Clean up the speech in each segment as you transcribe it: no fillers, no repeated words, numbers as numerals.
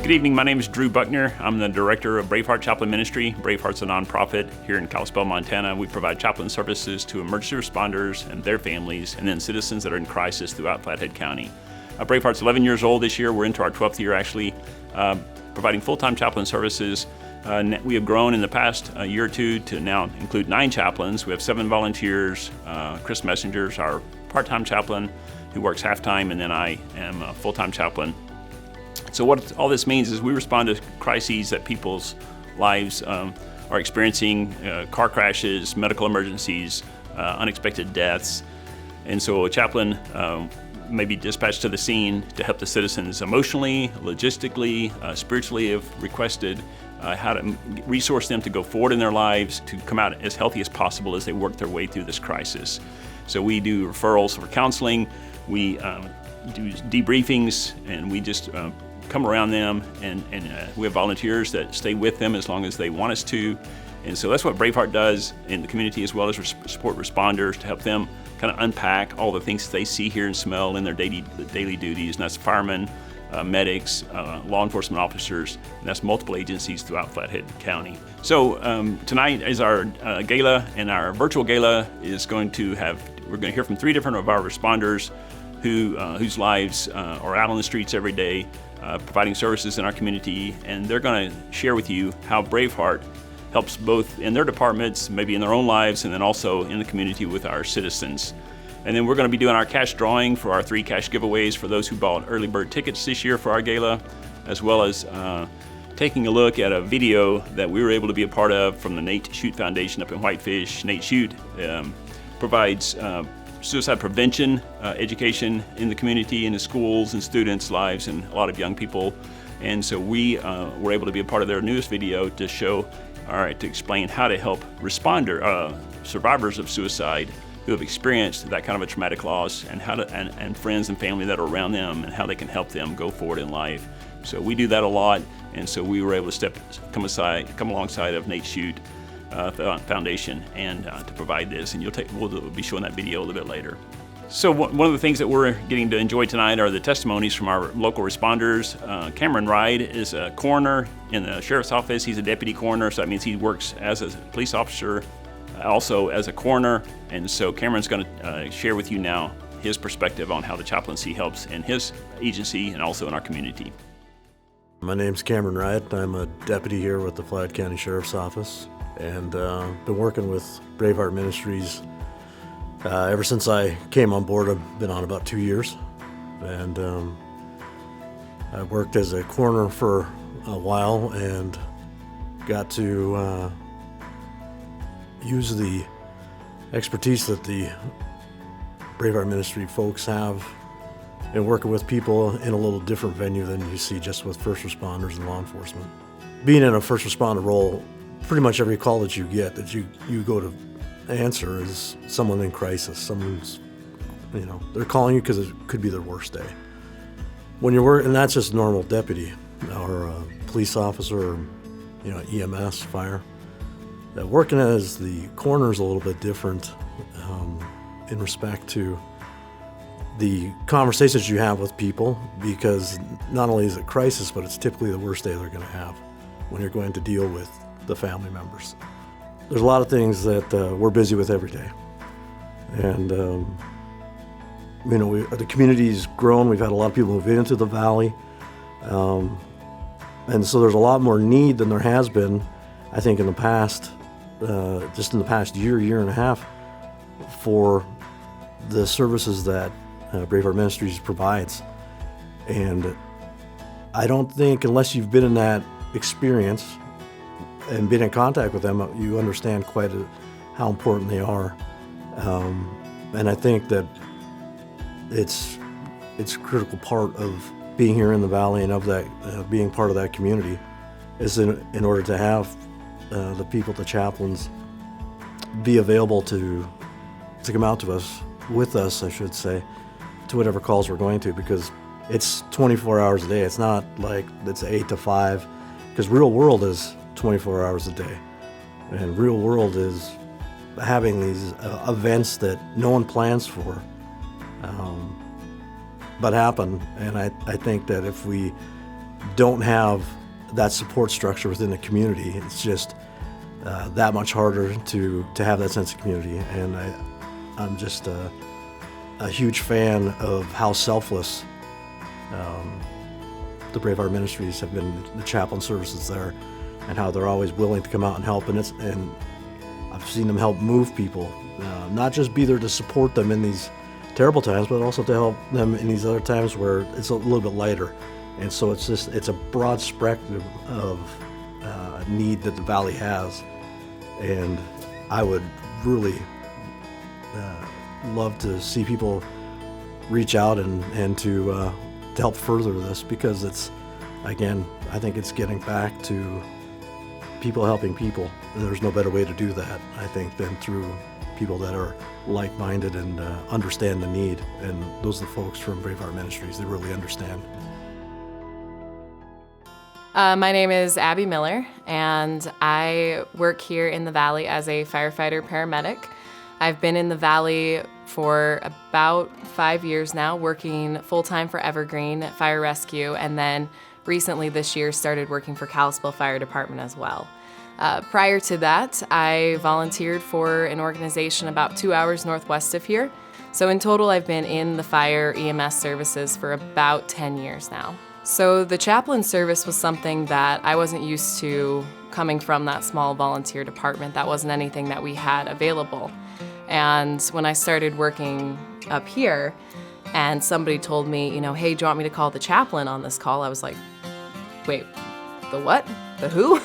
Good evening, my name is Drew Buckner. I'm the director of Braveheart Chaplain Ministry. Braveheart's a nonprofit here in Kalispell, Montana. We provide chaplain services to emergency responders and their families, and then citizens that are in crisis throughout Flathead County. Braveheart's 11 years old this year. We're into our 12th year actually, providing full-time chaplain services. We have grown in the past year or two to now include 9 chaplains. We have 7 volunteers. Chris Messenger's our part-time chaplain who works half-time, and then I am a full-time chaplain. So what all this means is we respond to crises that people's lives are experiencing, car crashes, medical emergencies, unexpected deaths. And so a chaplain may be dispatched to the scene to help the citizens emotionally, logistically, spiritually if requested, how to resource them to go forward in their lives, to come out as healthy as possible as they work their way through this crisis. So we do referrals for counseling, we do debriefings, and we just come around them, and we have volunteers that stay with them as long as they want us to. And so that's what Braveheart does in the community, as well as support responders to help them kind of unpack all the things they see, hear, and smell in their daily duties. And that's firemen, medics, law enforcement officers, and that's multiple agencies throughout Flathead County. So tonight is our gala, and our virtual gala is we're going to hear from 3 different of our responders whose lives are out on the streets every day, providing services in our community, and they're going to share with you how Braveheart helps both in their departments, maybe in their own lives, and then also in the community with our citizens. And then we're going to be doing our cash drawing for our 3 cash giveaways for those who bought early bird tickets this year for our gala, as well as taking a look at a video that we were able to be a part of from the Nate Shute Foundation up in Whitefish. Nate Shute provides suicide prevention education in the community, in the schools and students' lives, and a lot of young people. And so we were able to be a part of their newest video to to explain how to help survivors of suicide who have experienced that kind of a traumatic loss, and and friends and family that are around them, and how they can help them go forward in life. So we do that a lot, and so we were able to come alongside of Nate Shute Foundation and to provide this, and we'll be showing that video a little bit later. So one of the things that we're getting to enjoy tonight are the testimonies from our local responders. Cameron Ride is a coroner in the sheriff's office. He's a deputy coroner, so that means he works as a police officer, also as a coroner. And so Cameron's going to share with you now his perspective on how the chaplaincy helps in his agency and also in our community. My name's Cameron Ride. I'm a deputy here with the Flathead County Sheriff's Office, and been working with Braveheart Ministries ever since I came on board. I've been on about 2 years, and I worked as a coroner for a while and got to use the expertise that the Braveheart Ministry folks have in working with people in a little different venue than you see just with first responders and law enforcement. Being in a first responder role, pretty much every call that you get that you go to answer is someone in crisis. Someone's, they're calling you because it could be their worst day. When you're working, and that's just a normal deputy or a police officer, or, EMS, fire. Working as the coroner is a little bit different in respect to the conversations you have with people, because not only is it crisis, but it's typically the worst day they're going to have when you're going to deal with the family members. There's a lot of things that we're busy with every day. And, the community's grown. We've had a lot of people move into the valley. And so there's a lot more need than there has been, I think, in the past, just in the past year and a half, for the services that Braveheart Ministries provides. And I don't think, unless you've been in that experience and been in contact with them, you understand quite how important they are. And I think that it's a critical part of being here in the valley and of that being part of that community is in order to have the people, the chaplains, be available to come out to us, with us, I should say, to whatever calls we're going to, because it's 24 hours a day. It's not like it's 8 to 5, because real world is 24 hours a day. And real world is having these events that no one plans for, but happen. And I think that if we don't have that support structure within the community, it's just that much harder to have that sense of community. And I'm just a huge fan of how selfless the Braveheart Ministries have been, the chaplain services there, and how they're always willing to come out and help. And I've seen them help move people, not just be there to support them in these terrible times, but also to help them in these other times where it's a little bit lighter. And so it's a broad spectrum of need that the Valley has. And I would really love to see people reach out and to help further this, because it's, again, I think it's getting back to people helping people. And there's no better way to do that, I think, than through people that are like-minded and understand the need. And those are the folks from Braveheart Ministries. They really understand. My name is Abby Miller, and I work here in the Valley as a firefighter paramedic. I've been in the Valley for about 5 years now, working full-time for Evergreen Fire Rescue, and then recently this year started working for Kalispell Fire Department as well. Prior to that, I volunteered for an organization about 2 hours northwest of here. So in total, I've been in the fire EMS services for about 10 years now. So the chaplain service was something that I wasn't used to coming from that small volunteer department. That wasn't anything that we had available. And when I started working up here and somebody told me, hey, do you want me to call the chaplain on this call? I was like, wait, the what? The who?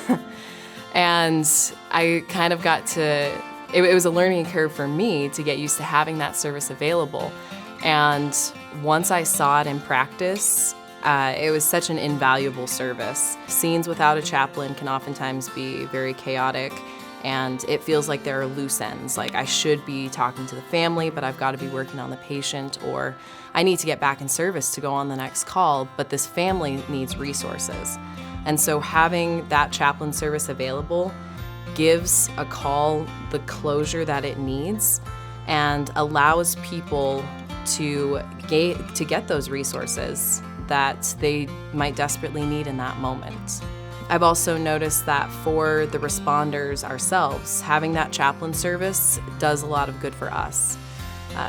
And I kind of got to, it was a learning curve for me to get used to having that service available. And once I saw it in practice, it was such an invaluable service. Scenes without a chaplain can oftentimes be very chaotic, and it feels like there are loose ends. Like I should be talking to the family, but I've got to be working on the patient, or I need to get back in service to go on the next call, but this family needs resources. And so having that chaplain service available gives a call the closure that it needs and allows people to get those resources that they might desperately need in that moment. I've also noticed that for the responders ourselves, having that chaplain service does a lot of good for us.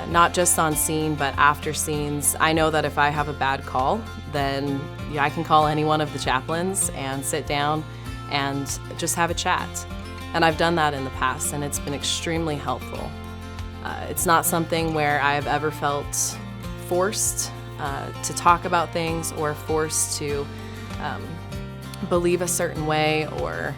Not just on scene, but after scenes. I know that if I have a bad call, then I can call any one of the chaplains and sit down and just have a chat. And I've done that in the past, and it's been extremely helpful. It's not something where I've ever felt forced to talk about things or forced to believe a certain way or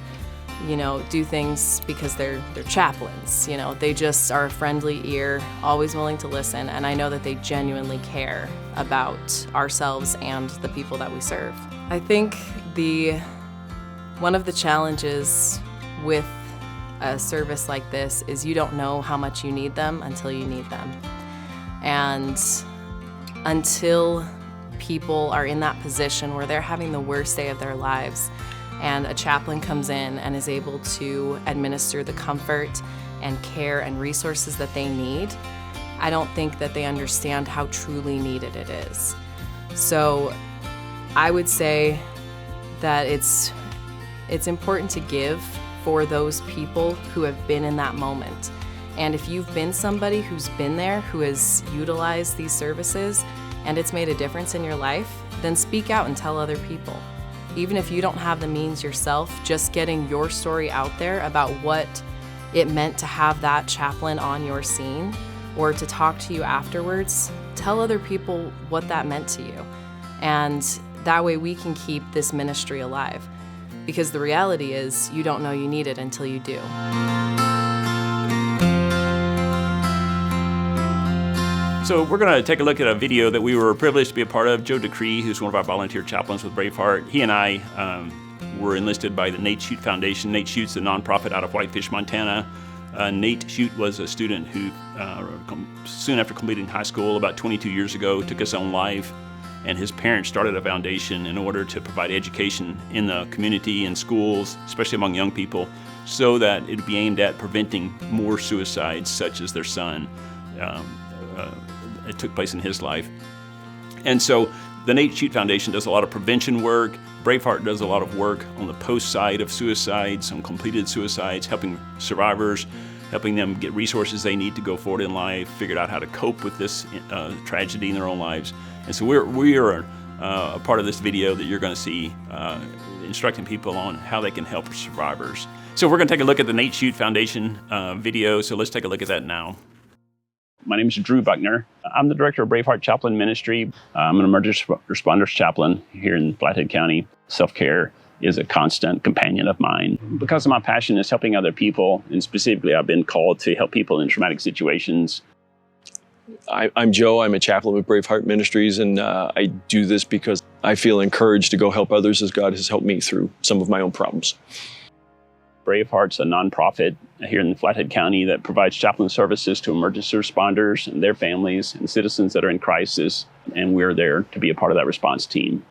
do things because they're chaplains. They just are a friendly ear, always willing to listen, and I know that they genuinely care about ourselves and the people that we serve. I think one of the challenges with a service like this is you don't know how much you need them until you need them. And until people are in that position where they're having the worst day of their lives, and a chaplain comes in and is able to administer the comfort and care and resources that they need, I don't think that they understand how truly needed it is. So I would say that it's important to give for those people who have been in that moment. And if you've been somebody who's been there, who has utilized these services, and it's made a difference in your life, then speak out and tell other people. Even if you don't have the means yourself, just getting your story out there about what it meant to have that chaplain on your scene or to talk to you afterwards, tell other people what that meant to you. And that way we can keep this ministry alive. Because the reality is, you don't know you need it until you do. So we're going to take a look at a video that we were privileged to be a part of. Joe Decree, who's one of our volunteer chaplains with Braveheart, he and I were enlisted by the Nate Shute Foundation. Nate Shute's a nonprofit out of Whitefish, Montana. Nate Shute was a student who, soon after completing high school, about 22 years ago, took his own life. And his parents started a foundation in order to provide education in the community and schools, especially among young people, so that it would be aimed at preventing more suicides, such as their son. It took place in his life. And so the Nate Shute Foundation does a lot of prevention work. Braveheart does a lot of work on the post side of suicide, some completed suicides, helping survivors, helping them get resources they need to go forward in life, figure out how to cope with this tragedy in their own lives. And so we are a part of this video that you're going to see instructing people on how they can help survivors. So we're going to take a look at the Nate Shute Foundation video, so let's take a look at that now. My name is Drew Buckner. I'm the director of Braveheart Chaplain Ministry. I'm an emergency responders chaplain here in Flathead County. Self-care is a constant companion of mine. Because of my passion is helping other people, and specifically I've been called to help people in traumatic situations. I'm Joe. I'm a chaplain with Braveheart Ministries, and I do this because I feel encouraged to go help others as God has helped me through some of my own problems. Braveheart's a nonprofit here in Flathead County that provides chaplain services to emergency responders and their families and citizens that are in crisis, and we're there to be a part of that response team.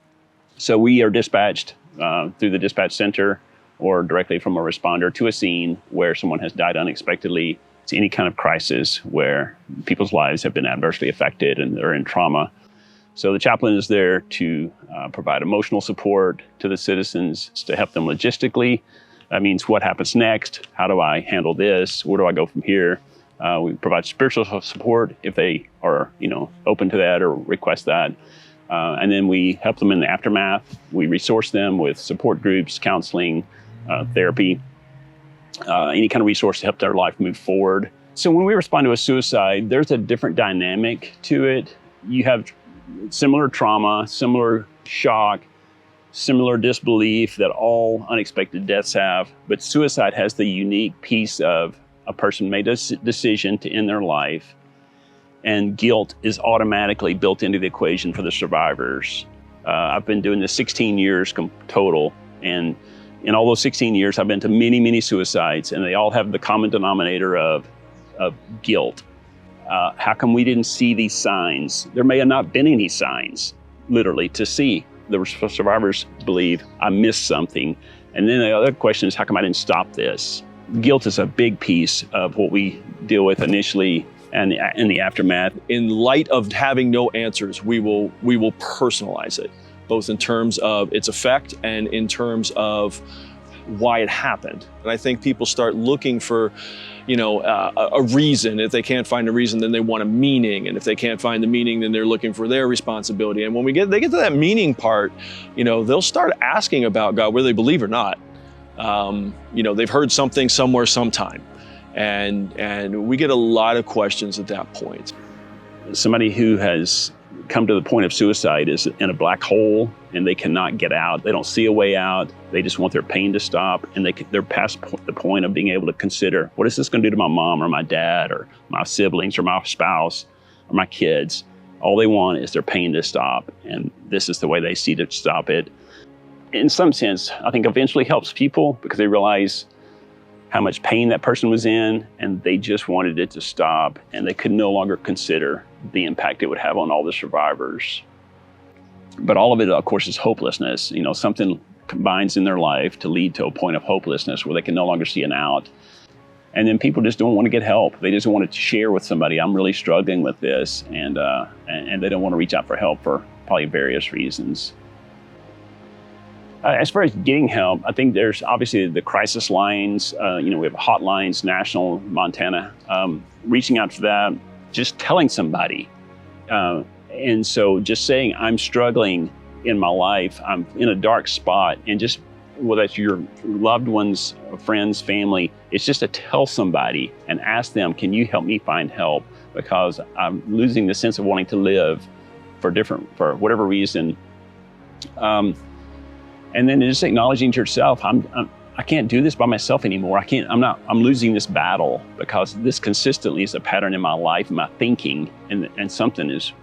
So we are dispatched through the dispatch center or directly from a responder to a scene where someone has died unexpectedly. It's any kind of crisis where people's lives have been adversely affected and they're in trauma. So the chaplain is there to provide emotional support to the citizens, to help them logistically. That means what happens next? How do I handle this? Where do I go from here? We provide spiritual support if they are, open to that or request that. And then we help them in the aftermath. We resource them with support groups, counseling, therapy, any kind of resource to help their life move forward. So when we respond to a suicide, there's a different dynamic to it. You have similar trauma, similar shock, similar disbelief that all unexpected deaths have, but suicide has the unique piece of a person made a decision to end their life, and guilt is automatically built into the equation for the survivors. I've been doing this 16 years total, and in all those 16 years, I've been to many, many suicides, and they all have the common denominator of guilt. How come we didn't see these signs? There may have not been any signs, literally, to see. The survivors believe I missed something. And then the other question is, how come I didn't stop this? Guilt is a big piece of what we deal with initially and in the aftermath. In light of having no answers, we will personalize it, both in terms of its effect and in terms of why it happened. And I think people start looking for, a reason. If they can't find a reason, then they want a meaning. And if they can't find the meaning, then they're looking for their responsibility. And when they get to that meaning part, they'll start asking about God, whether they believe or not. They've heard something somewhere sometime. And we get a lot of questions at that point. Somebody who has come to the point of suicide is in a black hole and they cannot get out. They don't see a way out. They just want their pain to stop, and they're past the point of being able to consider, what is this going to do to my mom or my dad or my siblings or my spouse or my kids? All they want is their pain to stop, and this is the way they see to stop it. In some sense, I think eventually helps people because they realize how much pain that person was in, and they just wanted it to stop, and they could no longer consider the impact it would have on all the survivors. But all of it, of course, is hopelessness. Something combines in their life to lead to a point of hopelessness where they can no longer see an out. And then people just don't want to get help. They just want to share with somebody, I'm really struggling with this, and they don't want to reach out for help for probably various reasons. As far as getting help, I think there's obviously the crisis lines. We have hotlines, national, Montana. Reaching out for that, just telling somebody. And so just saying, I'm struggling in my life, I'm in a dark spot, and just, whether it's your loved ones, friends, family, it's just to tell somebody and ask them, can you help me find help? Because I'm losing the sense of wanting to live for whatever reason. And then just acknowledging to yourself, I can't do this by myself anymore. I'm losing this battle because this consistently is a pattern in my life, my thinking, and something is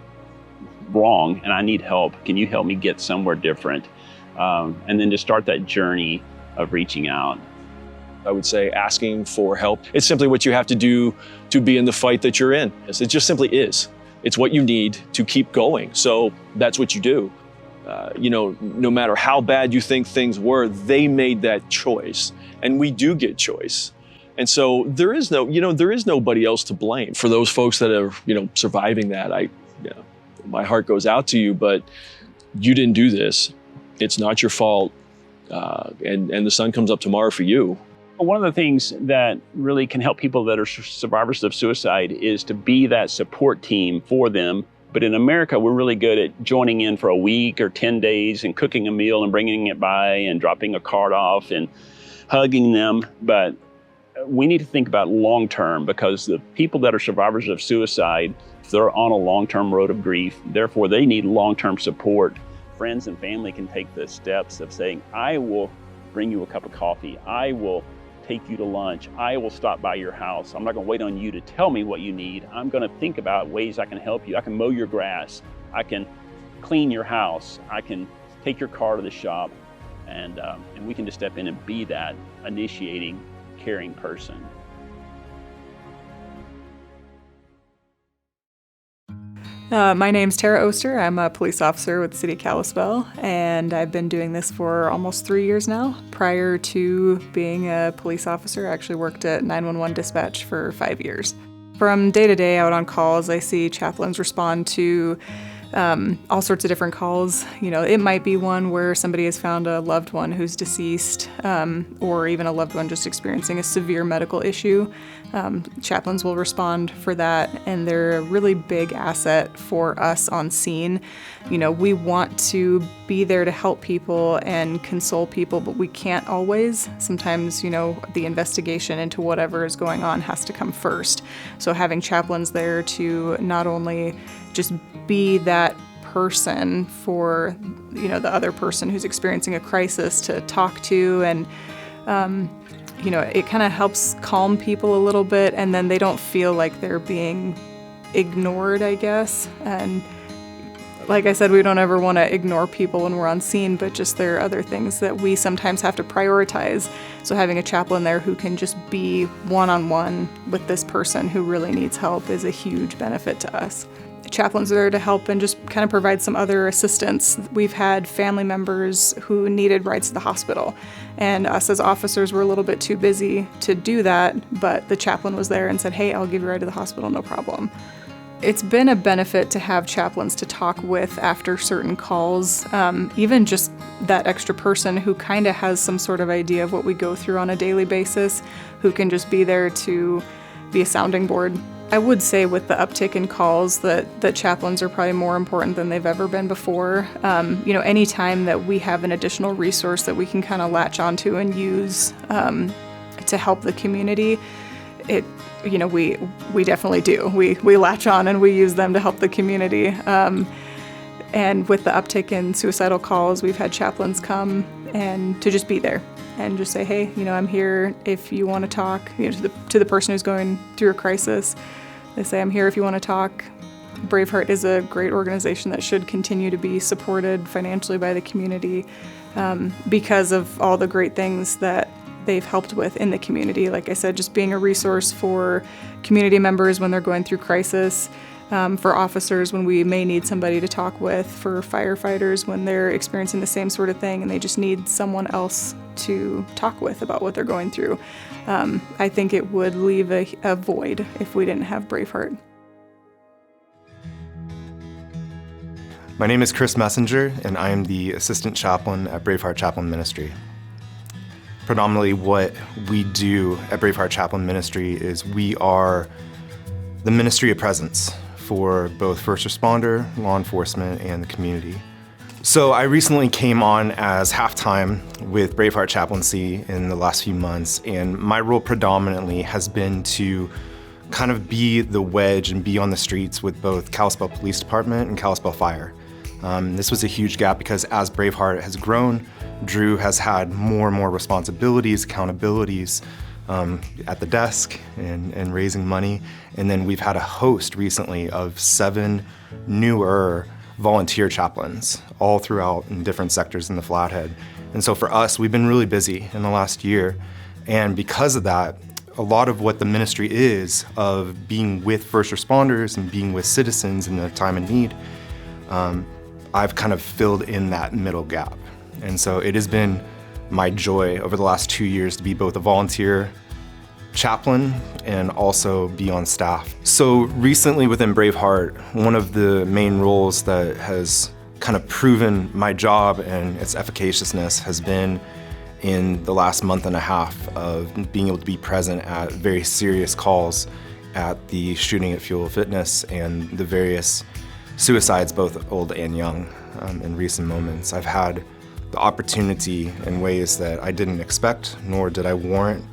wrong and I need help. Can you help me get somewhere different? And then to start that journey of reaching out. I would say asking for help. It's simply what you have to do to be in the fight that you're in. It just simply is. It's what you need to keep going. So that's what you do. No matter how bad you think things were, they made that choice, and we do get choice. And so there is nobody else to blame for those folks that are, surviving that. My heart goes out to you, but you didn't do this. it's not your fault, and the sun comes up tomorrow for you. One of the things that really can help people that are survivors of suicide is to be that support team for them. But in America, we're really good at joining in for a week or 10 days and cooking a meal and bringing it by and dropping a card off and hugging them. But we need to think about long term, because the people that are survivors of suicide, they're on a long-term road of grief. Therefore, they need long-term support. Friends and family can take the steps of saying, I will bring you a cup of coffee. I will take you to lunch. I will stop by your house. I'm not going to wait on you to tell me what you need. I'm going to think about ways I can help you. I can mow your grass. I can clean your house. I can take your car to the shop. And we can just step in and be that initiating, caring person. My name's Tara Oster. I'm a police officer with the City of Kalispell, and I've been doing this for almost 3 years now. Prior to being a police officer, I actually worked at 911 dispatch for 5 years. From day to day out on calls, I see chaplains respond to all sorts of different calls. You know, it might be one where somebody has found a loved one who's deceased, or even a loved one just experiencing a severe medical issue. Chaplains will respond for that, and they're a really big asset for us on scene. You know, we want to be there to help people and console people, but we can't always. Sometimes, you know, the investigation into whatever is going on has to come first. So having chaplains there to not only just be that person for, you know, the other person who's experiencing a crisis to talk to, and you know, it kind of helps calm people a little bit, and then they don't feel like they're being ignored, I guess. And like I said, we don't ever want to ignore people when we're on scene, but just there are other things that we sometimes have to prioritize. So having a chaplain there who can just be one-on-one with this person who really needs help is a huge benefit to us. Chaplains are there to help and just kind of provide some other assistance. We've had family members who needed rides to the hospital, and us as officers were a little bit too busy to do that, but the chaplain was there and said, hey, I'll give you a ride to the hospital, no problem. It's been a benefit to have chaplains to talk with after certain calls, even just that extra person who kind of has some sort of idea of what we go through on a daily basis, who can just be there to be a sounding board. I would say with the uptick in calls that chaplains are probably more important than they've ever been before. You know, any time that we have an additional resource that we can kind of latch onto and use to help the community, you know, we definitely do. We latch on and we use them to help the community. And with the uptick in suicidal calls, we've had chaplains come and to just be there and just say, hey, you know, I'm here if you want to talk, you know, to the person who's going through a crisis. They say, I'm here if you want to talk. Braveheart is a great organization that should continue to be supported financially by the community because of all the great things that they've helped with in the community. Like I said, just being a resource for community members when they're going through crisis, for officers when we may need somebody to talk with, for firefighters when they're experiencing the same sort of thing and they just need someone else to talk with about what they're going through. I think it would leave a void if we didn't have Braveheart. My name is Chris Messenger, and I am the Assistant Chaplain at Braveheart Chaplain Ministry. Predominantly what we do at Braveheart Chaplain Ministry is we are the ministry of presence for both first responder, law enforcement, and the community. So I recently came on as half-time with Braveheart Chaplaincy in the last few months, and my role predominantly has been to kind of be the wedge and be on the streets with both Kalispell Police Department and Kalispell Fire. This was a huge gap because as Braveheart has grown, Drew has had more and more responsibilities, accountabilities at the desk and raising money. And then we've had a host recently of 7 newer volunteer chaplains all throughout in different sectors in the Flathead. And so for us, we've been really busy in the last year. And because of that, a lot of what the ministry is of being with first responders and being with citizens in their time of need, I've kind of filled in that middle gap. And so it has been my joy over the last 2 years to be both a volunteer chaplain and also be on staff. So recently within Braveheart, one of the main roles that has kind of proven my job and its efficaciousness has been in the last month and a half of being able to be present at very serious calls at the shooting at Fuel Fitness and the various suicides, both old and young, in recent moments. I've had the opportunity in ways that I didn't expect, nor did I warrant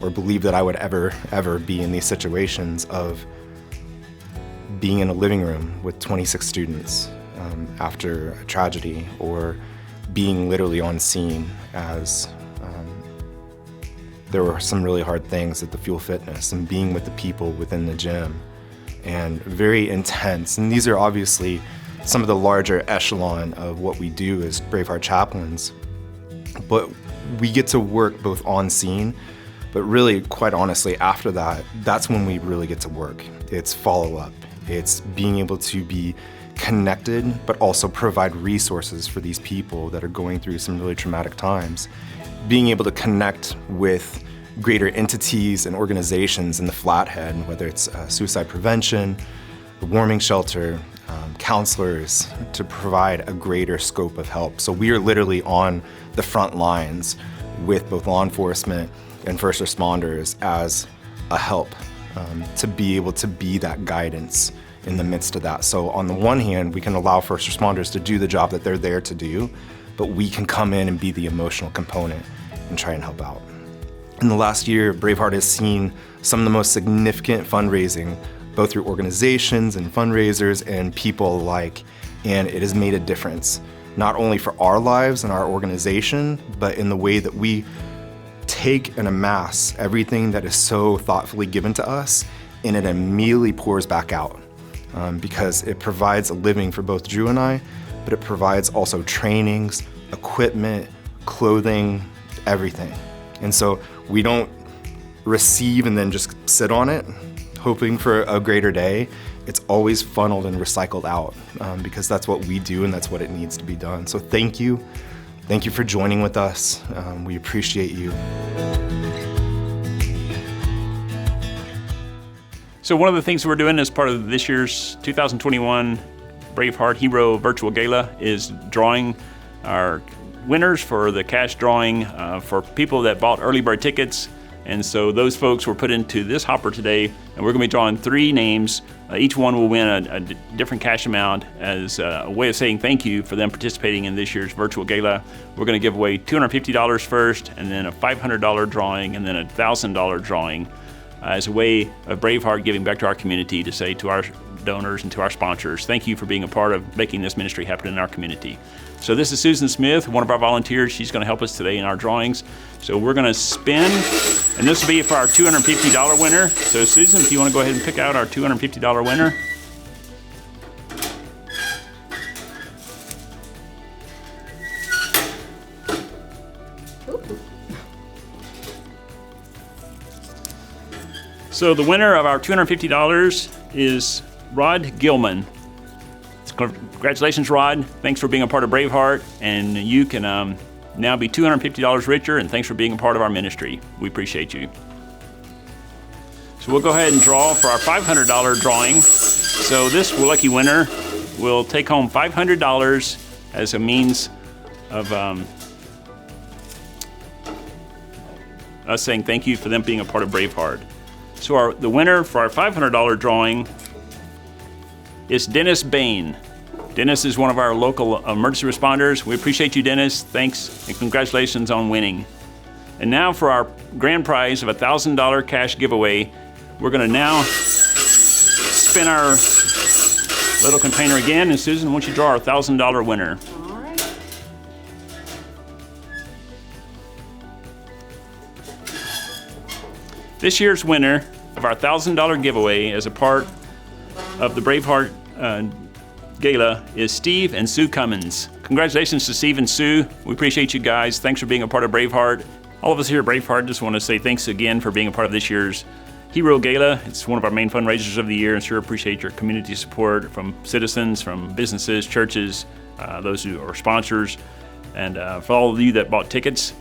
or believe that I would ever be in these situations of being in a living room with 26 students after a tragedy, or being literally on scene as there were some really hard things at the Fuel Fitness, and being with the people within the gym, and very intense. And these are obviously some of the larger echelon of what we do as Braveheart chaplains. But we get to work both on scene, but really, quite honestly, after that, that's when we really get to work. It's follow-up. It's being able to be connected, but also provide resources for these people that are going through some really traumatic times. Being able to connect with greater entities and organizations in the Flathead, whether it's suicide prevention, the warming shelter, counselors, to provide a greater scope of help. So we are literally on the front lines with both law enforcement and first responders as a help to be able to be that guidance in the midst of that. So on the one hand, we can allow first responders to do the job that they're there to do, but we can come in and be the emotional component and try and help out. In the last year, Braveheart has seen some of the most significant fundraising, both through organizations and fundraisers and people alike, and it has made a difference, not only for our lives and our organization, but in the way that we take and amass everything that is so thoughtfully given to us, and it immediately pours back out, because it provides a living for both Drew and I, but it provides also trainings, equipment, clothing, everything. And so we don't receive and then just sit on it, hoping for a greater day. It's always funneled and recycled out, because that's what we do and that's what it needs to be done. So thank you. Thank you for joining with us. We appreciate you. So one of the things we're doing as part of this year's 2021 Braveheart Hero Virtual Gala is drawing our winners for the cash drawing for people that bought early bird tickets. And so those folks were put into this hopper today, and we're gonna be drawing 3 names. Each one will win a different cash amount as a way of saying thank you for them participating in this year's virtual gala. We're gonna give away $250 first, and then a $500 drawing, and then a $1,000 drawing as a way of Braveheart giving back to our community to say to our donors and to our sponsors, thank you for being a part of making this ministry happen in our community. So this is Susan Smith, one of our volunteers. She's going to help us today in our drawings. So we're going to spin, and this will be for our $250 winner. So Susan, if you want to go ahead and pick out our $250 winner. So the winner of our $250 is Rod Gilman. Congratulations, Rod. Thanks for being a part of Braveheart, and you can now be $250 richer, and thanks for being a part of our ministry. We appreciate you. So we'll go ahead and draw for our $500 drawing. So this lucky winner will take home $500 as a means of us saying thank you for them being a part of Braveheart. So the winner for our $500 drawing is Dennis Bain. Dennis is one of our local emergency responders. We appreciate you, Dennis. Thanks and congratulations on winning. And now for our grand prize of a $1,000 cash giveaway, we're gonna now spin our little container again. And Susan, why don't you draw our $1,000 winner? All right. This year's winner of our $1,000 giveaway as a part of the Braveheart Gala is Steve and Sue Cummins. Congratulations to Steve and Sue. We appreciate you guys. Thanks for being a part of Braveheart. All of us here at Braveheart just want to say thanks again for being a part of this year's Hero Gala. It's one of our main fundraisers of the year, and sure appreciate your community support from citizens, from businesses, churches, those who are sponsors, and for all of you that bought tickets,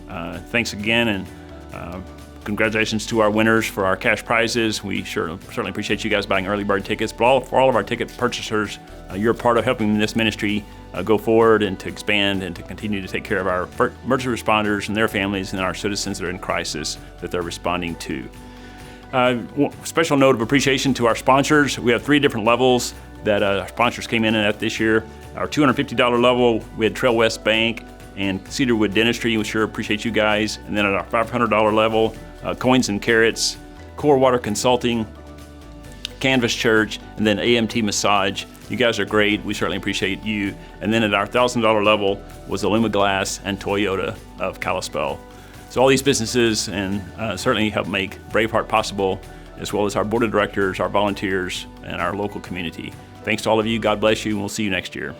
thanks again, and Congratulations to our winners for our cash prizes. We certainly appreciate you guys buying early bird tickets. But for all of our ticket purchasers, you're a part of helping this ministry go forward and to expand and to continue to take care of our emergency responders and their families and our citizens that are in crisis that they're responding to. Special note of appreciation to our sponsors. We have 3 different levels that our sponsors came in at this year. Our $250 level, we had Trail West Bank and Cedarwood Dentistry. We sure appreciate you guys. And then at our $500 level, Coins and Carrots, Core Water Consulting, Canvas Church, and then AMT Massage. You guys are great. We certainly appreciate you. And then at our $1,000 level was Aluma Glass and Toyota of Kalispell. So all these businesses and certainly help make Braveheart possible, as well as our board of directors, our volunteers, and our local community. Thanks to all of you. God bless you, and we'll see you next year.